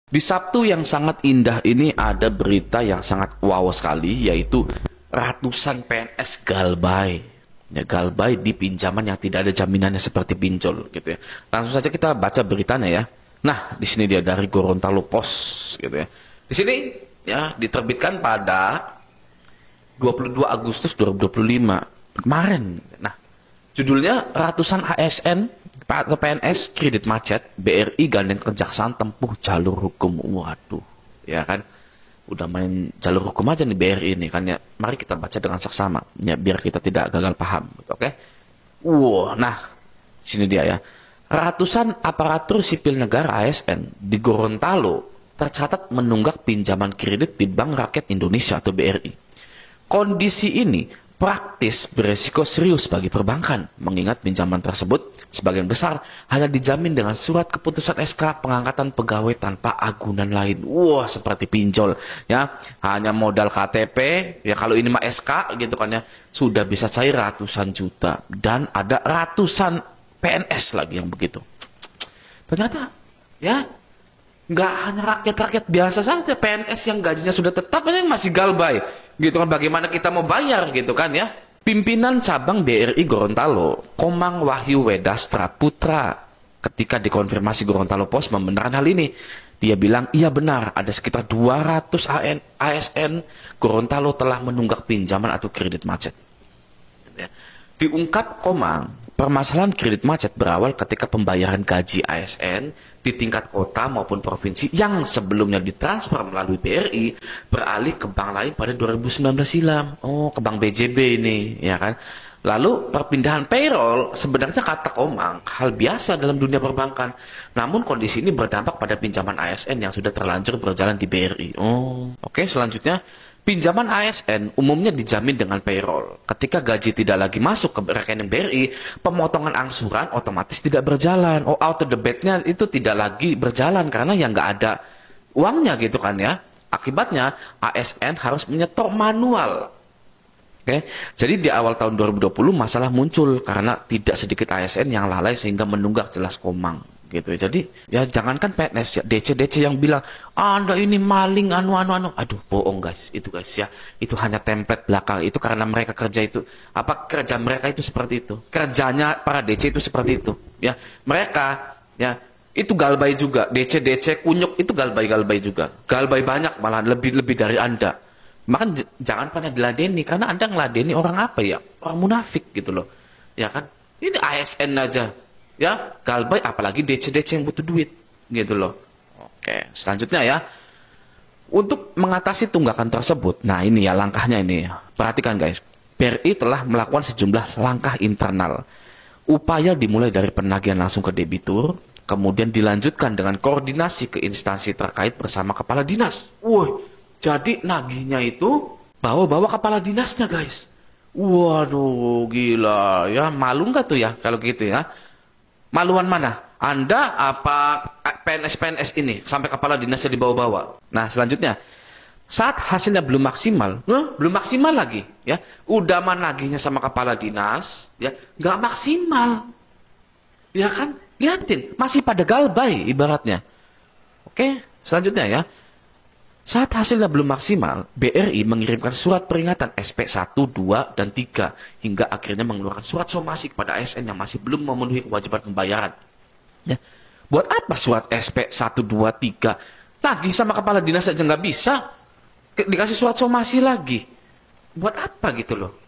Di Sabtu yang sangat indah ini ada berita yang sangat wow sekali, yaitu ratusan PNS galbay. Ya, galbay di pinjaman yang tidak ada jaminannya seperti pinjol gitu ya. Langsung saja kita baca beritanya ya. Nah, di sini dia dari Gorontalo Post gitu ya. Di sini ya diterbitkan pada 22 Agustus 2025 kemarin. Nah, judulnya ratusan ASN atau PNS kredit macet, BRI gandeng kejaksaan tempuh jalur hukum. Waduh, ya kan? Udah main jalur hukum aja nih BRI ini kan ya. Mari kita baca dengan seksama ya biar kita tidak gagal paham, oke? Nah, sini dia ya. Ratusan aparatur sipil negara ASN di Gorontalo tercatat menunggak pinjaman kredit di Bank Rakyat Indonesia atau BRI. Kondisi ini praktis beresiko serius bagi perbankan, mengingat pinjaman tersebut sebagian besar hanya dijamin dengan surat keputusan SK pengangkatan pegawai tanpa agunan lain. Wah, seperti pinjol ya, hanya modal KTP ya, kalau ini mah SK gitu kan ya, sudah bisa cair ratusan juta dan ada ratusan PNS lagi yang begitu. Ternyata ya nggak hanya rakyat-rakyat biasa saja, PNS yang gajinya sudah tetap yang masih galbay gitu kan, bagaimana kita mau bayar gitu kan ya. Pimpinan cabang BRI Gorontalo, Komang Wahyu Wedastra Putra, ketika dikonfirmasi Gorontalo Post membenarkan hal ini. Dia bilang, iya benar, ada sekitar 200 ASN Gorontalo telah menunggak pinjaman atau kredit macet. Diungkap Komang, permasalahan kredit macet berawal ketika pembayaran gaji ASN di tingkat kota maupun provinsi yang sebelumnya ditransfer melalui BRI beralih ke bank lain pada 2019 silam. Oh, ke bank BJB ini, ya kan? Lalu perpindahan payroll sebenarnya kata Komang hal biasa dalam dunia perbankan. Namun kondisi ini berdampak pada pinjaman ASN yang sudah terlanjur berjalan di BRI. Oh, oke, selanjutnya. Pinjaman ASN umumnya dijamin dengan payroll. Ketika gaji tidak lagi masuk ke rekening BRI, pemotongan angsuran otomatis tidak berjalan. Oh, auto debitnya itu tidak lagi berjalan karena yang nggak ada uangnya gitu kan ya. Akibatnya ASN harus menyetor manual. Oke, jadi di awal tahun 2020 masalah muncul karena tidak sedikit ASN yang lalai sehingga menunggak, jelas Komang. Gitu. Jadi ya jangankan PNS ya, DC yang bilang Anda ini maling aduh bohong guys ya, itu hanya template belakang, itu karena mereka kerja itu kerja mereka itu seperti itu, kerjanya para DC itu seperti itu ya, mereka ya itu galbay juga, DC kunyuk itu galbay juga, galbay banyak malah lebih dari Anda. Maka jangan pernah diladeni, karena Anda ngeladeni orang apa ya, orang munafik gitu loh ya kan. Ini ASN aja ya galbay, apalagi DC yang butuh duit gitu loh. Oke, selanjutnya ya, untuk mengatasi tunggakan tersebut, nah ini ya langkahnya ini ya. Perhatikan guys, BRI telah melakukan sejumlah langkah internal. Upaya dimulai dari penagihan langsung ke debitur, kemudian dilanjutkan dengan koordinasi ke instansi terkait bersama kepala dinas. Woi, jadi nagihnya itu bawa kepala dinasnya guys. Waduh, gila ya, malu nggak tuh ya kalau gitu ya. Maluan mana? Anda apa PNS ini sampai kepala dinasnya dibawa-bawa. Nah, selanjutnya, saat hasilnya belum maksimal, belum maksimal lagi, ya, udah nagihnya sama kepala dinas, ya, nggak maksimal, ya kan? Lihatin, masih pada galbay ibaratnya. Oke, selanjutnya ya. Saat hasilnya belum maksimal, BRI mengirimkan surat peringatan SP 1, 2, dan 3 hingga akhirnya mengeluarkan surat somasi kepada ASN yang masih belum memenuhi kewajiban pembayaran. Ya. Buat apa surat SP 1, 2, 3? Lagi sama kepala dinas aja nggak bisa, dikasih surat somasi lagi. Buat apa gitu loh?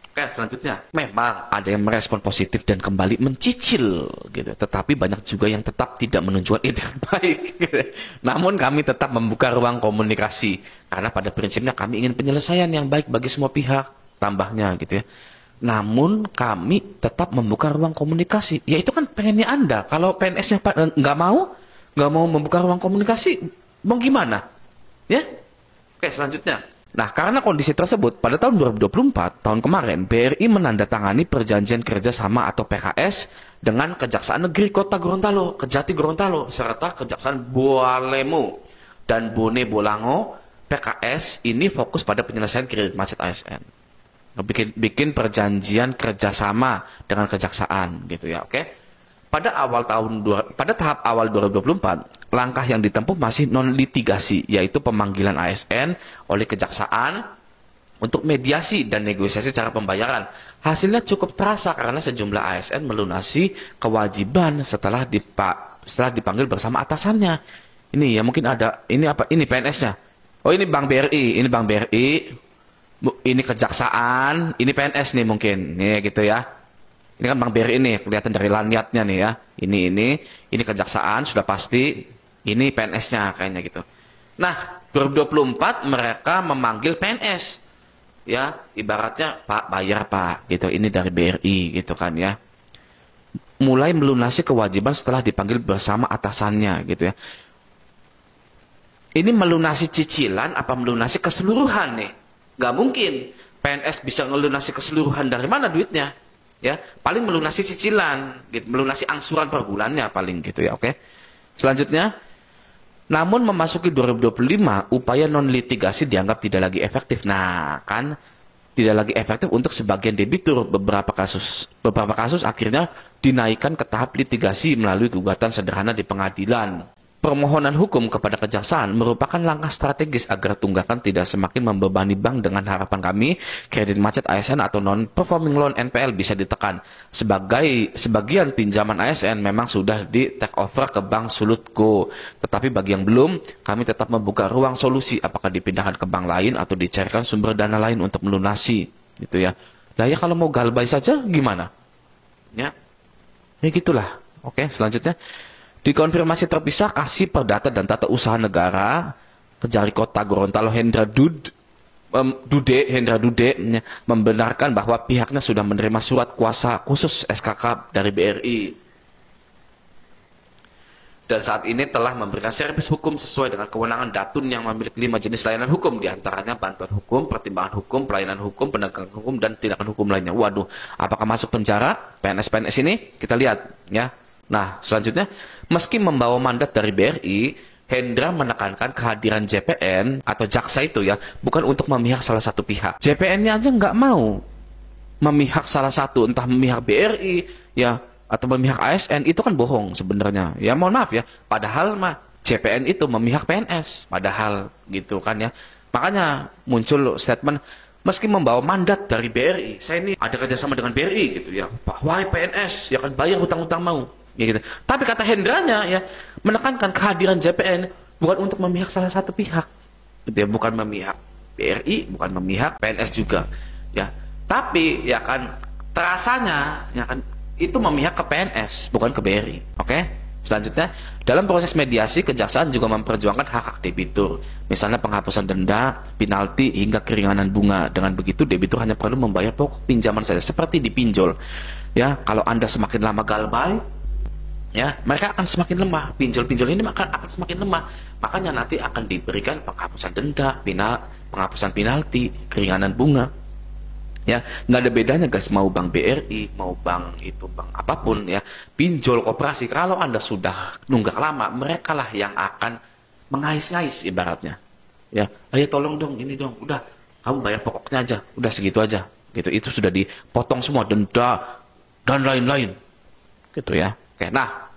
Oke, selanjutnya, memang ada yang merespon positif dan kembali mencicil gitu. Tetapi banyak juga yang tetap tidak menunjukkan itu yang baik gitu. Namun kami tetap membuka ruang komunikasi karena pada prinsipnya kami ingin penyelesaian yang baik bagi semua pihak, tambahnya gitu ya. Namun kami tetap membuka ruang komunikasi. Ya itu kan pengennya Anda. Kalau PNS-nya nggak mau membuka ruang komunikasi, mau gimana? Ya? Oke, selanjutnya. Nah, karena kondisi tersebut, pada tahun 2024, tahun kemarin, BRI menandatangani perjanjian kerjasama atau PKS dengan Kejaksaan Negeri Kota Gorontalo, Kejati Gorontalo, serta Kejaksaan Boalemo dan Bone Bolango. PKS ini fokus pada penyelesaian kredit macet ASN. Bikin perjanjian kerjasama dengan kejaksaan, gitu ya, oke? Pada tahap awal 2024, langkah yang ditempuh masih non litigasi, yaitu pemanggilan ASN oleh kejaksaan untuk mediasi dan negosiasi cara pembayaran. Hasilnya cukup terasa karena sejumlah ASN melunasi kewajiban setelah dipanggil bersama atasannya. Ini ya mungkin ada, ini apa? Ini PNS-nya. Oh ini Bank BRI, ini kejaksaan, ini PNS nih mungkin, nih gitu ya. Ini kan Bank BRI ini kelihatan dari lanyardnya nih ya. Ini kejaksaan sudah pasti, ini PNS-nya kayaknya gitu. Nah, 2024 mereka memanggil PNS. Ya, ibaratnya Pak bayar Pak gitu. Ini dari BRI gitu kan ya. Mulai melunasi kewajiban setelah dipanggil bersama atasannya gitu ya. Ini melunasi cicilan apa melunasi keseluruhan nih? Nggak mungkin PNS bisa ngelunasi keseluruhan, dari mana duitnya? Ya, paling melunasi cicilan, gitu, melunasi angsuran per bulannya paling gitu ya, oke. Selanjutnya, namun memasuki 2025, upaya non litigasi dianggap tidak lagi efektif. Nah, kan tidak lagi efektif untuk sebagian debitur. Beberapa kasus akhirnya dinaikkan ke tahap litigasi melalui gugatan sederhana di pengadilan. Permohonan hukum kepada kejaksaan merupakan langkah strategis agar tunggakan tidak semakin membebani bank. Dengan harapan kami, kredit macet ASN atau non-performing loan NPL bisa ditekan. Sebagian pinjaman ASN memang sudah di take over ke Bank Sulutgo. Tetapi bagi yang belum, kami tetap membuka ruang solusi, apakah dipindahkan ke bank lain atau dicarikan sumber dana lain untuk melunasi. Gitu ya. Nah ya kalau mau galbay saja gimana? Ya gitulah. Oke, selanjutnya. Dikonfirmasi terpisah Kasih Perdata dan Tata Usaha Negara Kejari Kota Gorontalo Hendra Dude membenarkan bahwa pihaknya sudah menerima surat kuasa khusus SKK dari BRI dan saat ini telah memberikan servis hukum sesuai dengan kewenangan Datun yang memiliki 5 jenis layanan hukum, diantaranya bantuan hukum, pertimbangan hukum, pelayanan hukum, penegakan hukum, dan tindakan hukum lainnya. Waduh, apakah masuk penjara PNS-PNS ini? Kita lihat ya. Nah, selanjutnya, meski membawa mandat dari BRI, Hendra menekankan kehadiran JPN atau jaksa itu ya, bukan untuk memihak salah satu pihak. JPN-nya aja nggak mau memihak salah satu, entah memihak BRI ya atau memihak ASN, itu kan bohong sebenarnya. Ya mohon maaf ya, padahal mah JPN itu memihak PNS, padahal gitu kan ya. Makanya muncul statement, meski membawa mandat dari BRI, saya ini ada kerjasama dengan BRI gitu ya. Pak, wahai PNS, ya kan bayar hutang-hutang mau. Ya gitu. Tapi kata Hendranya ya menekankan kehadiran JPN bukan untuk memihak salah satu pihak, gitu ya, bukan memihak BRI, bukan memihak PNS juga, ya. Tapi ya kan terasanya ya kan itu memihak ke PNS bukan ke BRI. Oke? Selanjutnya, dalam proses mediasi kejaksaan juga memperjuangkan hak-hak debitur, misalnya penghapusan denda, penalti hingga keringanan bunga. Dengan begitu debitur hanya perlu membayar pokok pinjaman saja seperti dipinjol. Ya, kalau Anda semakin lama galbay, ya mereka akan semakin lemah, pinjol-pinjol ini akan semakin lemah, makanya nanti akan diberikan penghapusan denda, penghapusan penalti, keringanan bunga. Ya nggak ada bedanya guys, mau bank BRI, mau bank itu bank apapun ya, pinjol koperasi, kalau Anda sudah nunggak lama, mereka lah yang akan mengais-ngais ibaratnya. Ya, ayo tolong dong, ini dong, udah kamu bayar pokoknya aja, udah segitu aja, gitu. Itu sudah dipotong semua denda dan lain-lain, gitu ya. Oke, nah,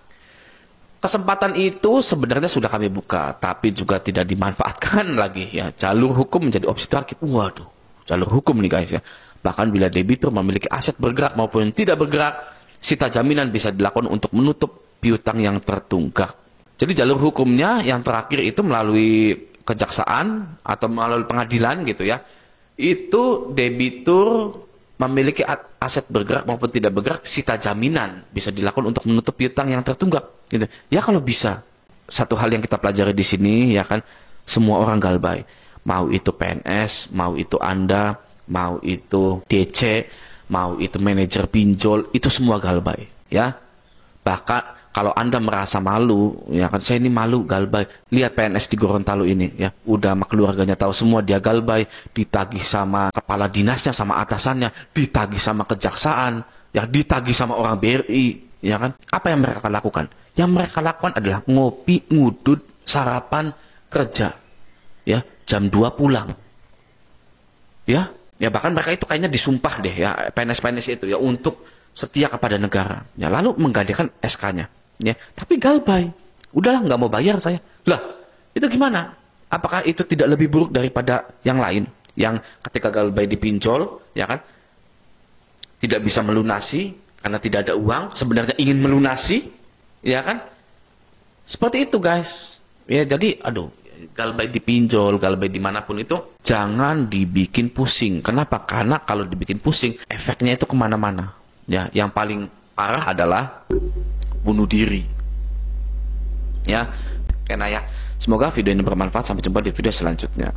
kesempatan itu sebenarnya sudah kami buka, tapi juga tidak dimanfaatkan lagi ya. Jalur hukum menjadi opsi terakhir. Waduh, jalur hukum nih guys ya. Bahkan bila debitur memiliki aset bergerak maupun tidak bergerak, sita jaminan bisa dilakukan untuk menutup piutang yang tertunggak. Jadi jalur hukumnya yang terakhir itu melalui kejaksaan atau melalui pengadilan gitu ya. Itu debitur memiliki aset bergerak maupun tidak bergerak, sita jaminan bisa dilakukan untuk menutup piutang yang tertunggak. Gitu. Ya kalau bisa, satu hal yang kita pelajari di sini ya kan, semua orang galbay, mau itu PNS, mau itu Anda, mau itu DC, mau itu manajer pinjol, itu semua galbay. Ya, bahkan kalau Anda merasa malu, ya kan, saya ini malu galbay. Lihat PNS di Gorontalo ini, ya, udah sama keluarganya tahu semua dia galbay, ditagih sama kepala dinasnya, sama atasannya, ditagih sama kejaksaan, ya, ditagih sama orang BRI, ya kan. Apa yang mereka lakukan? Yang mereka lakukan adalah ngopi, ngudut, sarapan, kerja, ya, jam 2 pulang, ya, ya bahkan mereka itu kayaknya disumpah deh, ya, PNS-PNS itu, ya, untuk setia kepada negara, ya, lalu menggandakan SK-nya, ya. Tapi Galbay, udahlah nggak mau bayar saya. Lah, itu gimana? Apakah itu tidak lebih buruk daripada yang lain? Yang ketika Galbay dipinjol, ya kan, tidak bisa melunasi karena tidak ada uang, sebenarnya ingin melunasi, ya kan? Seperti itu guys. Ya jadi, aduh, Galbay dipinjol, Galbay dimanapun itu, jangan dibikin pusing. Kenapa? Karena kalau dibikin pusing, efeknya itu kemana-mana. Ya, yang paling parah adalah bunuh diri. Ya, karena ya, semoga video ini bermanfaat. Sampai jumpa di video selanjutnya.